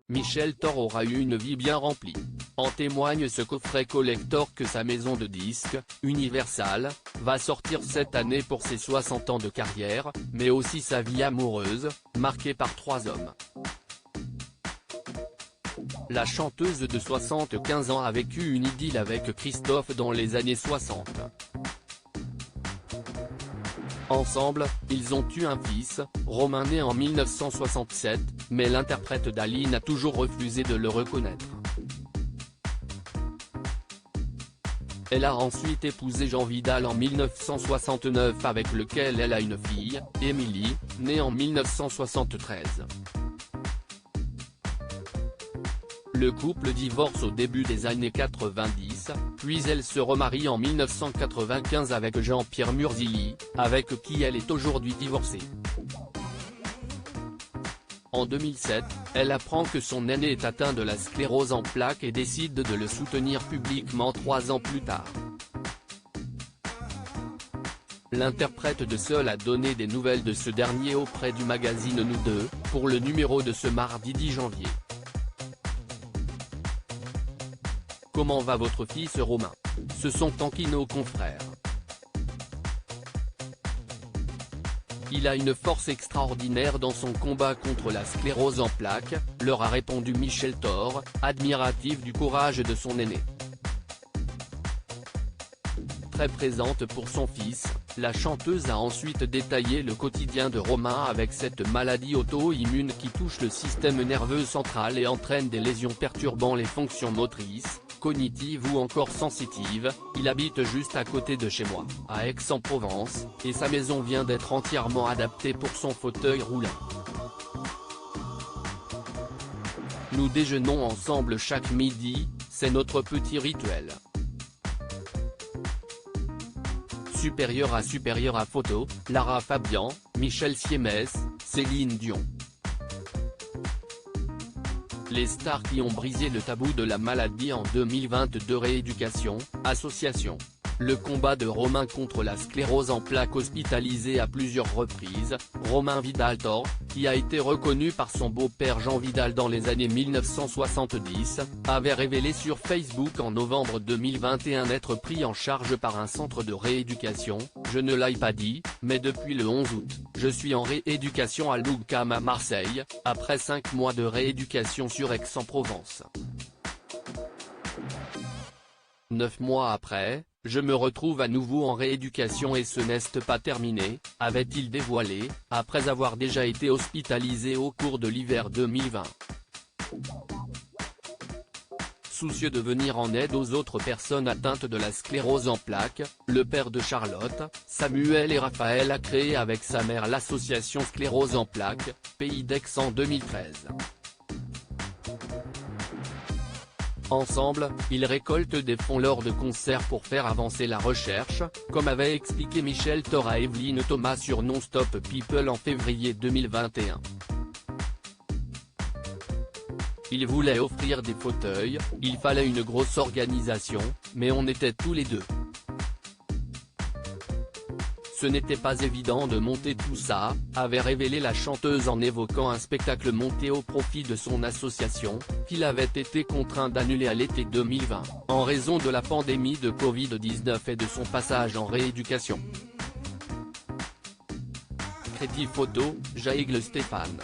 Michel Thor aura eu une vie bien remplie. En témoigne ce coffret collector que sa maison de disques, Universal, va sortir cette année pour ses 60 ans de carrière, mais aussi sa vie amoureuse, marquée par 3 hommes. La chanteuse de 75 ans a vécu une idylle avec Christophe dans les années 60. Ensemble, ils ont eu un fils, Romain né en 1967, mais l'interprète d'Aline a toujours refusé de le reconnaître. Elle a ensuite épousé Jean Vidal en 1969 avec lequel elle a une fille, Émilie, née en 1973. Le couple divorce au début des années 90, puis elle se remarie en 1995 avec Jean-Pierre Murzilli, avec qui elle est aujourd'hui divorcée. En 2007, elle apprend que son aîné est atteint de la sclérose en plaques et décide de le soutenir publiquement 3 ans plus tard. L'interprète de Seul a donné des nouvelles de ce dernier auprès du magazine Nous Deux, pour le numéro de ce mardi 10 janvier. Comment va votre fils Romain? Se sont enquis nos confrères. Il a une force extraordinaire dans son combat contre la sclérose en plaques, leur a répondu Michel Thor, admiratif du courage de son aîné. Très présente pour son fils, la chanteuse a ensuite détaillé le quotidien de Romain avec cette maladie auto-immune qui touche le système nerveux central et entraîne des lésions perturbant les fonctions motrices, cognitives ou encore sensitives. Il habite juste à côté de chez moi, à Aix-en-Provence, et sa maison vient d'être entièrement adaptée pour son fauteuil roulant. Nous déjeunons ensemble chaque midi, c'est notre petit rituel. Supérieur à photo, Lara Fabian, Michel Siemès, Céline Dion. Les stars qui ont brisé le tabou de la maladie en 2022. Rééducation, association. Le combat de Romain contre la sclérose en plaques. Hospitalisé à plusieurs reprises, Romain Vidal Thor, qui a été reconnu par son beau-père Jean Vidal dans les années 1970, avait révélé sur Facebook en novembre 2021 être pris en charge par un centre de rééducation. Je ne l'ai pas dit, mais depuis le 11 août, je suis en rééducation à l'UQAM à Marseille, après 5 mois de rééducation sur Aix-en-Provence. 9 mois après, je me retrouve à nouveau en rééducation et ce n'est pas terminé, avait-il dévoilé, après avoir déjà été hospitalisé au cours de l'hiver 2020. Soucieux de venir en aide aux autres personnes atteintes de la sclérose en plaques, le père de Charlotte, Samuel et Raphaël a créé avec sa mère l'association Sclérose en plaques, Pays d'Aix en 2013. Ensemble, ils récoltent des fonds lors de concerts pour faire avancer la recherche, comme avait expliqué Michel Thor à Evelyne Thomas sur Non-Stop People en février 2021. Ils voulaient offrir des fauteuils, il fallait une grosse organisation, mais on était tous les deux. Ce n'était pas évident de monter tout ça, avait révélé la chanteuse en évoquant un spectacle monté au profit de son association, qu'il avait été contraint d'annuler à l'été 2020, en raison de la pandémie de Covid-19 et de son passage en rééducation. Créative photo, Jaëgle Stéphane.